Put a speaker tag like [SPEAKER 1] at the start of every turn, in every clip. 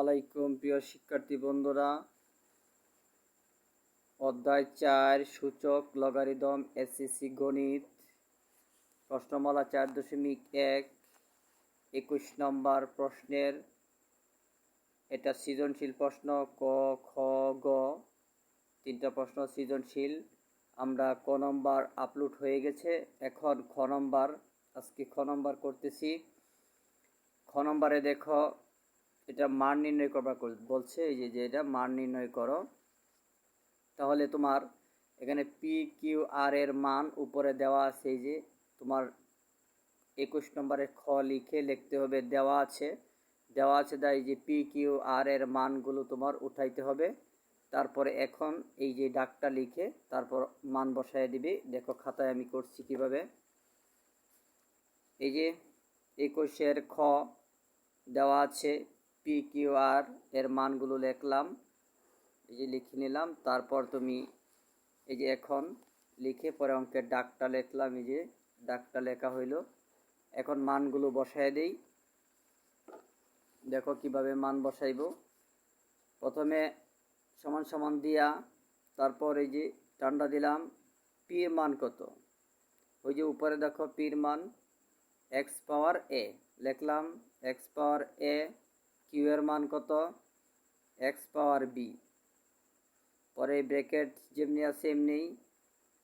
[SPEAKER 1] আলাইকুম প্রিয় শিক্ষার্থী বন্ধুরা। অধ্যায় 4 সূচক লগারিদম এসএসসি গণিত প্রশ্নমালা 4.1 21 নম্বর প্রশ্নের এটা সৃজনশীল প্রশ্ন। ক, খ, গ তিনটা প্রশ্ন সৃজনশীল। আমরা ক নম্বর আপলোড হয়ে গেছে, এখন খ নম্বর আজকে খ নম্বর করতেছি। খ নম্বরে দেখো, এটা মান নির্ণয় করবা বলছে, এই যে এটা মান নির্ণয় করো। তাহলে তোমার এখানে পি কিউ আর এর মান উপরে দেওয়া আছে, এই যে তোমার 21 নম্বরে খ লিখতে হবে, দেওয়া আছে তাই যে পি কিউ আর এর মানগুলো তোমার উঠাইতে হবে। তারপরে এখন এই যে ডাকটা লিখে তারপর মান বসায় দিবে। দেখো খাতায় আমি করছি কিভাবে। এই যে 21-এর খ দেওয়া আছে, পি কিউ আর এর মানগুলো লিখলাম, এই যে লিখে নিলাম। তারপর তুমি এই যে এখন লিখে পরে অঙ্কের ডাকটা লিখলাম, এই যে ডাকটা লেখা হইল। এখন মানগুলো বসায় দেই। দেখো কিভাবে মান বসাইব। প্রথমে সমান সমান দিয়া তারপর এই যে টান্ডা দিলাম। পি এর মান কত, ওই যে উপরে দেখো পির মান এক্স পাওয়ার এ লিখলাম, এক্স পাওয়ার এ। কিউ এর মান কত, এক্স পাওয়ার বি। পরে ব্র্যাকেট যেমনি আছে এমনি,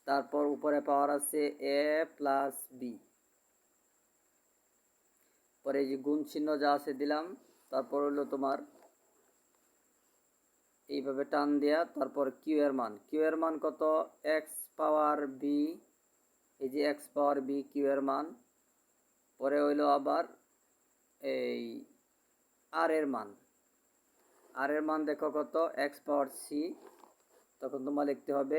[SPEAKER 1] তারপর উপরে পাওয়ার আছে এ প্লাস বি। পরে এই যে গুণ চিহ্ন যা আছে দিলাম। তারপর হলো তোমার এইভাবে টান দেয়া। তারপর কিউ এর মান কত, এক্স পাওয়ার বি, এই যে এক্স পাওয়ার বি কিউ এর মান। পরে হইলো আবার এই আর এর মান দেখো কত, এক্স পাওয়ার সি। তখন তোমার লিখতে হবে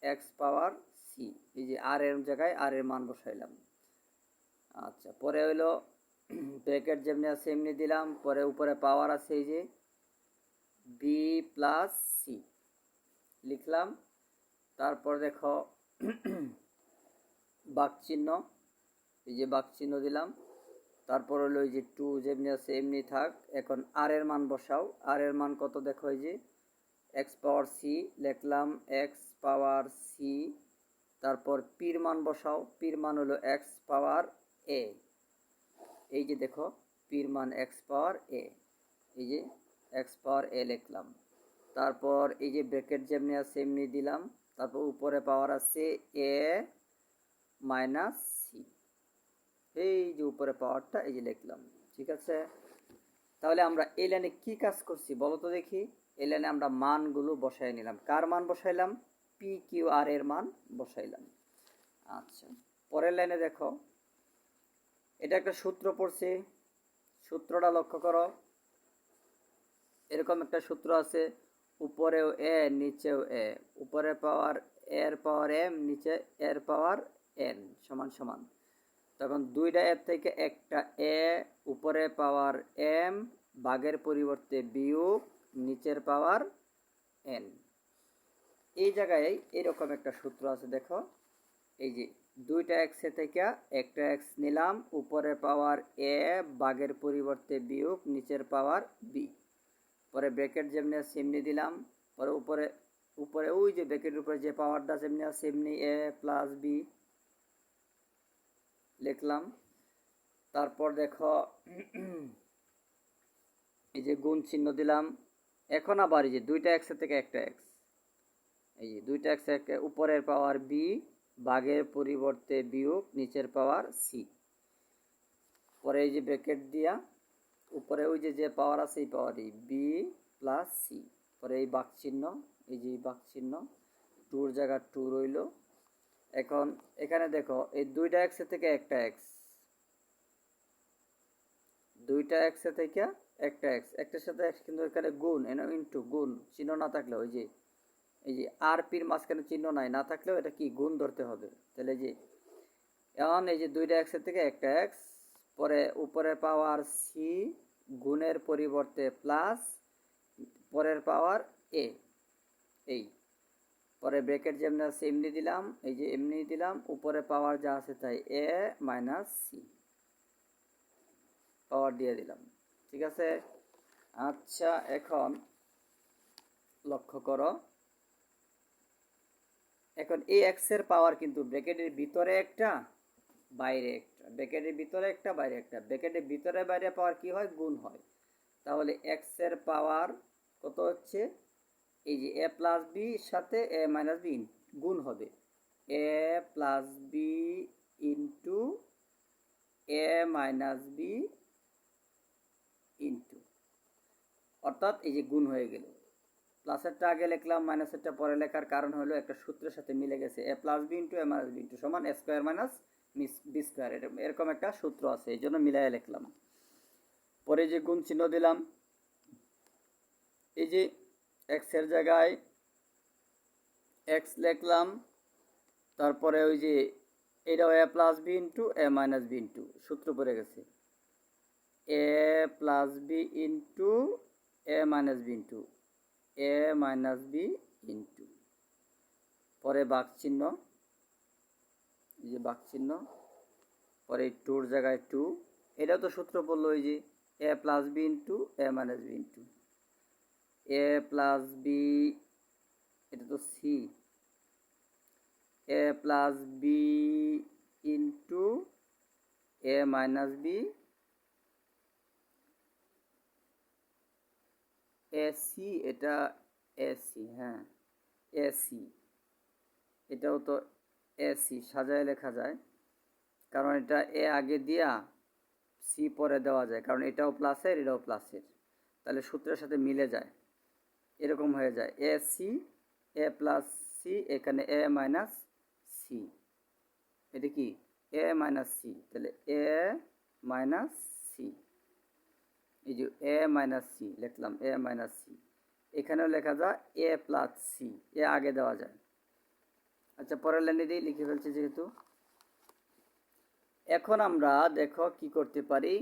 [SPEAKER 1] এক্স পাওয়ার সি, এই যে আর এর জায়গায় আর এর মান বসাইলাম। আচ্ছা, পরে হইলো ব্র্যাকেট যেমনি আছে এমনি দিলাম। পরে উপরে পাওয়ার আছে এই যে বি প্লাস সি লিখলাম। তারপর দেখো বাক চিহ্ন, এই যে বাক চিহ্ন দিলাম। তারপর হলো এই যে টু যেমনি আছে এমনি থাক। এখন আর এর মান বসাও। আর এর মান কত দেখো, এই যে এক্স পাওয়ার সি লিখলাম, এক্স পাওয়ার সি। তারপর পির মান বসাও। পির মান হলো এক্স পাওয়ার এ, এই যে দেখো পির মান এক্স পাওয়ার এ, এই যে এক্স পাওয়ার এ লিখলাম। তারপর এই যে ব্র্যাকেট যেমনি আছে এমনি দিলাম। তারপর উপরে পাওয়ার আছে এ মাইনাস সি, এই যে উপরে পাওয়ারটা এই যে লিখলাম। ঠিক আছে, তাহলে আমরা এই লাইনে কি কাজ করছি বলো তো দেখি। এই লাইনে আমরা মানগুলো বসাই নিলাম। কার মান বসাইলাম, পি কিউ আর এর মান বসাইলাম। আচ্ছা, পরের লাইনে দেখো, এটা একটা সূত্র পড়ছে, সূত্রটা লক্ষ্য করো। এরকম একটা সূত্র আছে, উপরেও এ নিচেও এ, উপরে পাওয়ার এর পাওয়ার এম, নিচে এর পাওয়ার এন সমান সমান। তখন দুইটা এর থেকে একটা এ, উপরে পাওয়ার এম, ভাগের পরিবর্তে বিয়োগ, নিচের পাওয়ার এন। এই জায়গায় এরকম একটা সূত্র আছে দেখো, এই যে দুইটা এক্স থেকে একটা এক্স নিলাম, উপরে পাওয়ার এ, ভাগের পরিবর্তে বিয়োগ, নিচের পাওয়ার বি। পরে ব্র্যাকেট যেমনি আছে সেমনি দিলাম। পরে উপরে ওই যে ব্র্যাকেটের উপরে যে পাওয়ারটা যেমনি আছে সেমনি এ প্লাস বি লিখলাম। তারপর দেখো এই যে গুণ চিহ্ন দিলাম। এখন আবার এই যে দুইটা এক্সের থেকে একটা এক্স, এই যে দুইটা এক্স উপরের পাওয়ার বি, ভাগের পরিবর্তে বিয়োগ, নিচের পাওয়ার সি। পরে এই যে ব্র্যাকেট দিয়া উপরে ওই যে পাওয়ার আছে এই পাওয়ারই বি প্লাস সি। পরে এই বাক চিহ্ন, এই যে বাক চিহ্ন, টুর জায়গা টু রইল। এখন এখানে দেখো এই দুইটা এক্সের থেকে একটা এক্স, দুইটা এক্সের থেকে একটা এক্স, একটার সাথে এক্স কিন্তু এখানে গুণ, ইন্টু গুণ চিহ্ন না থাকলে ওই যে এই যে আর পির মাঝখানে চিহ্ন নাই, না থাকলেও এটা কি গুণ ধরতে হবে। তাহলে যে এখন এই যে দুইটা এক্সের থেকে একটা এক্স, পরে উপরে পাওয়ার সি, গুণের পরিবর্তে প্লাস, পরের পাওয়ার এ, এই পরে ব্র্যাকেট যেমনি আছে এমনি দিলাম, এই যে এমনি দিলাম। উপরে পাওয়ার যা আছে তাই এ মাইনাস সি পাওয়ার দিয়ে দিলাম। ঠিক আছে, আচ্ছা, এখন লক্ষ্য করো, এখন এই এক্স এর পাওয়ার কিন্তু ব্র্যাকেটের ভিতরে একটা বাইরে একটা, ব্র্যাকেটের ভিতরে একটা বাইরে একটা, ব্র্যাকেটের ভিতরে বাইরে পাওয়ার কি হয়, গুণ হয়। তাহলে এক্স এর পাওয়ার কত হচ্ছে, এই যে এ প্লাস বি সাথে এ মাইনাস বি গুণ হবে, এ plus b into a minus b into, অর্থাৎ এই যে গুণ হয়ে গেল। প্লাসেরটা আগে লিখলাম, মাইনাসেরটা পরে লেখার কারণ হলো একটা সূত্রের সাথে মিলে গেছে, এ plus b into a minus b into সমান a square minus b square, এরকম একটা সূত্র আছে, এই জন্য মিলাই লিখলাম। পরে যে গুণ চিহ্ন দিলাম, এই যে এক্স এর জায়গায় এক্স লিখলাম, তারপরে ওই যে এটাও এ plus b into a minus b into, সূত্র পড়ে গেছে, এ plus b into a minus b into a minus b into, পরে বাক চিহ্ন, এই যে বাক চিহ্ন, পরে টুর জায়গায় টু, এটাও তো সূত্র পড়লো, ওই যে এ plus b into a minus b into A plus B, এটা তো C, A plus b into a minus B AC, এটা এসি, হ্যাঁ এসি, এটাও তো এসি সাজায় লেখা যায়, কারণ এটা এ আগে দিয়া সি পরে দেওয়া যায়, কারণ এটাও প্লাসের এটাও প্লাসের, তাহলে সূত্রের সাথে মিলে যায়, এরকম হয়ে যায় A C, A plus C, এখানে এ মাইনাস সি, এটা কি এ মাইনাস সি, তাহলে এ মাইনাস সি, এই যে এ মাইনাস সি লিখলাম, এ মাইনাস সি, এখানেও লেখা যায় এ প্লাস সি, এ আগে দেওয়া যায়। আচ্ছা, পরের লাইনে দিয়ে লিখে ফেলছি যেহেতু, এখন আমরা দেখো কি করতে পারি,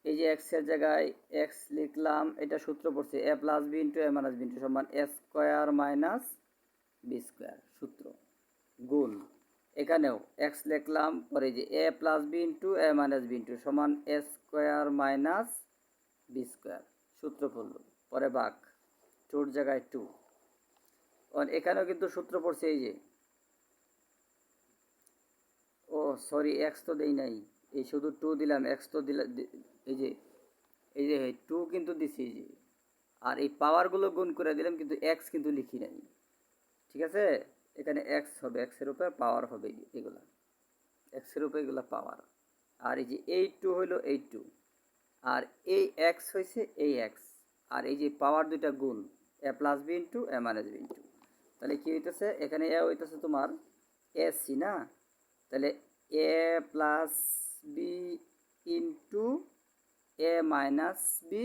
[SPEAKER 1] এই যে এক্স এর জায়গায় এক্স লিখলাম, এটা সূত্র পড়ছে এ plus b into a minus b into সমান a square minus b square, সূত্র গুণ, এখানেও এক্স লিখলাম, পরে যে এ plus b into a minus b into সমান a square minus b square, সূত্র পড়লো, পরে বাক টুর জায়গায় টু, এখানেও কিন্তু সূত্র পড়ছে, এই যে ও সরি এক্স তো দেই নাই, এই শুধু টু দিলাম, এক্স তো দিলাম, এই যে টু কিন্তু দিছি, এই যে আর এই পাওয়ারগুলো গুণ করে দিলাম, কিন্তু এক্স কিন্তু লিখি নাই, ঠিক আছে, এখানে এক্স হবে, এক্সের উপরে পাওয়ার হবে, এগুলা এক্সের উপরে এগুলা পাওয়ার, আর এই যে এই টু হইলো এই টু, আর এই এক্স হয়েছে এই এক্স, আর এই যে পাওয়ার দুইটা গুণ, এ plus b into a minus b into, তাহলে কি হইতেছে, এখানে এ হইতেছে তোমার এ সি না, তাহলে এ plus b into a minus b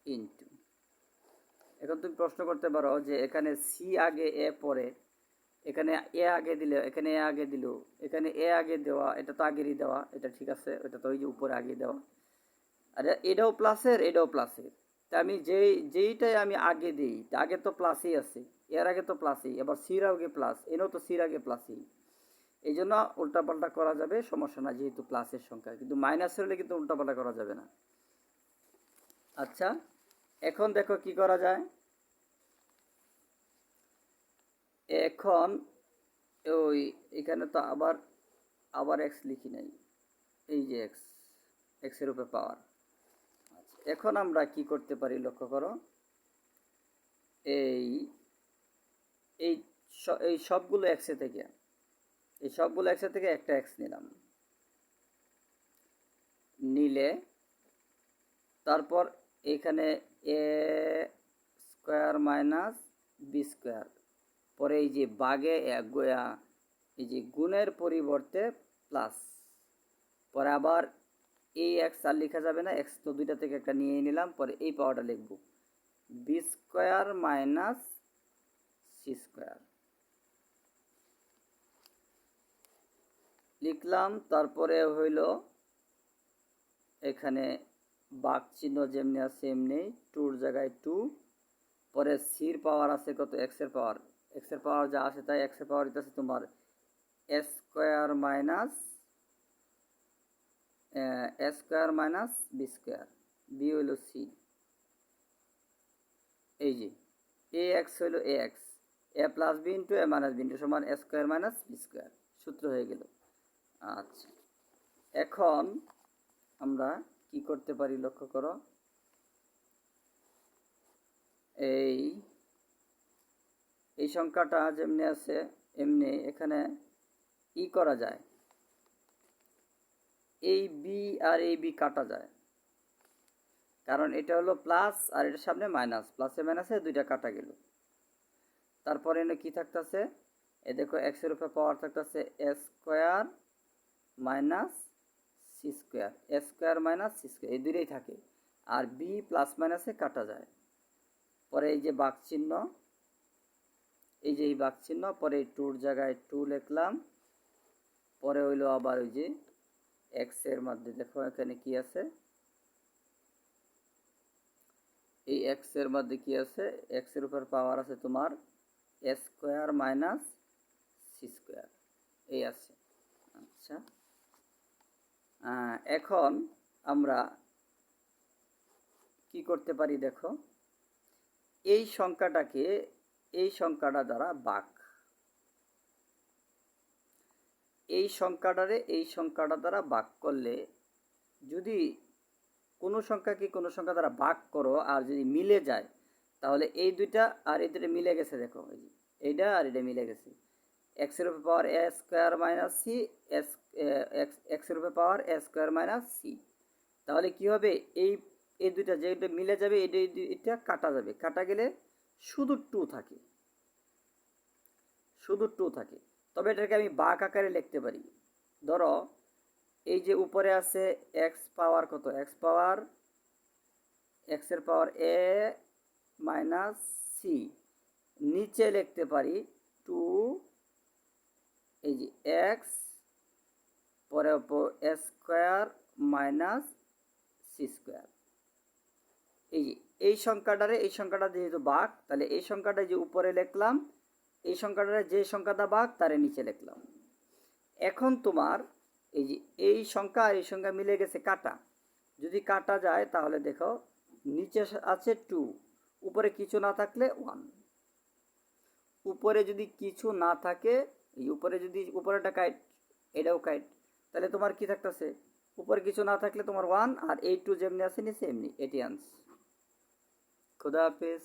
[SPEAKER 1] into, এখন তুমি প্রশ্ন করতে পারো যে এখানে সি আগে এ পরে, এখানে এ আগে দিলে, এখানে এ আগে দিল, এখানে এ আগে দেওয়া, এটা তো আগেরই দেওয়া, এটা ঠিক আছে, ওটা তো ওই যে উপরে আগে দেওয়া, আর এটাও প্লাসের এটাও প্লাসের, তা আমি যেইটাই আমি আগে দিই, আগে তো প্লাসই আছে, এর আগে তো প্লাসই, এবার সির আগে প্লাস, এনেও তো সির আগে প্লাসই, এই জন্য উল্টাপাল্টা করা যাবে, সমস্যা না, যেহেতু প্লাসের সংখ্যা, কিন্তু মাইনাস হলে কিন্তু উল্টাপাল্টা করা যাবে না। আচ্ছা, এখন দেখো কি করা যায়, এখন ওই এখানে তো আবার আবার এক্স লিখি নাই, এই যে এক্স, এক্সের উপরে পাওয়ার। আচ্ছা, এখন আমরা কি করতে পারি লক্ষ্য করো, এই এই এই সবগুলো এক্সে থেকে, এই সবগুলো এক্সে থেকে একটা এক্স নিলাম, নিলে তারপর এখানে এ স্কোয়ার মাইনাস বি স্কোয়ার, পরে এই যে বাগে এই যে গুণের পরিবর্তে প্লাস, পরে আবার এই এক্স আর লেখা যাবে না, এক্স তো দুইটা থেকে একটা নিয়ে নিলাম, পরে এই পাওয়ারটা লিখব B square minus C square লিখলাম, তারপরে হইল এখানে বাক চিহ্ন যেমনি আছে এমনি, টুর জায়গায় টু, পরে সির পাওয়ার আছে কত, এক্সের পাওয়ার যা আসে তাই, এক্সের পাওয়ার দিতেছে তোমার a square minus b square, b হইল সি। এই যে এ এক্স হইল a x, a plus b into a minus b into সমান a square minus b square, সূত্র হয়ে গেল। আচ্ছা, এখন আমরা কি করতে পারি লক্ষ্য করো, এই এই সংখ্যাটা যেমনি আছে এমনি এখানে ই করা যায়, এই বি আর এই বি কাটা যায়, কারণ এটা হলো প্লাস আর এটার সামনে মাইনাস, প্লাসে মাইনাসে দুইটা কাটা গেল। তারপরে এনে কি থাকতেছে, এ দেখো এক্সের উপরে পাওয়ার থাকতেছে এ স্কোয়ার মাইনাস সি স্কোয়ার, এ স্কোয়ার মাইনাস সি স্কোয়ার, এই দুইটাই থাকে। আর বি প্লাস মাইনাসে কাটা যায়। পরে এই যে বাঘ চিহ্ন, এই যে এই বাঘ চিহ্ন, পরে এই টুর জায়গায় টু লিখলাম। পরে হইলো আবার ওই যে এক্স এর মধ্যে দেখো এখানে কি আছে, এই এক্স এর মধ্যে কি আছে, এক্স এর উপর পাওয়ার আছে তোমার a square minus C square, এই আছে। আচ্ছা, এখন আমরা কি করতে পারি দেখো, এই সংখ্যাটাকে এই সংখ্যাটা দ্বারা ভাগ, এই সংখ্যাটারে এই সংখ্যাটা দ্বারা ভাগ করলে, যদি কোনো সংখ্যাকে কোনো সংখ্যা দ্বারা ভাগ করো আর যদি মিলে যায়, তাহলে এই দুইটা আর এই দুটো মিলে গেছে, দেখো এইটা আর এটা মিলে গেছে। এক্সের উপর পাওয়ার এ স্কোয়ার মাইনাস সি, এক্সের উপর পাওয়ার এ স্কোয়ার মাইনাস সি, তাহলে কি হবে, এই এই দুইটা যেটা মিলে যাবে এটা কাটা যাবে, কাটা গেলে শুধু টু থাকে, শুধু টু থাকে। তবে এটাকে আমি বাঁক আকারে লিখতে পারি। ধরো এই যে উপরে আছে এক্স পাওয়ার কত, এক্স পাওয়ার এক্সের পাওয়ার এ মাইনাস সি, নিচে লিখতে পারি টু, এই যে এক্স পরে এ স্কোয়ার মাইনাস সি স্কোয়ার। এই যে এই সংখ্যাটারে এই সংখ্যাটা যেহেতু ভাগ, তাহলে এই সংখ্যাটা যে উপরে লিখলাম, এই সংখ্যাটারে যে সংখ্যাটা ভাগ তারে নিচে লিখলাম। এখন তোমার এই যে এই সংখ্যা আর এই সংখ্যা মিলে গেছে কাটা, যদি কাটা যায় তাহলে দেখো নিচে আছে টু, উপরে কিছু না থাকলে ওয়ান। উপরে যদি কিছু না থাকে, এই উপরে যদি উপরেটা কাইট এটাও কাইট, তাহলে তোমার কি থাকতেছে, উপরে কিছু না থাকলে তোমার ওয়ান, আর এই টু যেমনি আছে নিচে এমনি, এটি আনস। খুদা হাফেজ।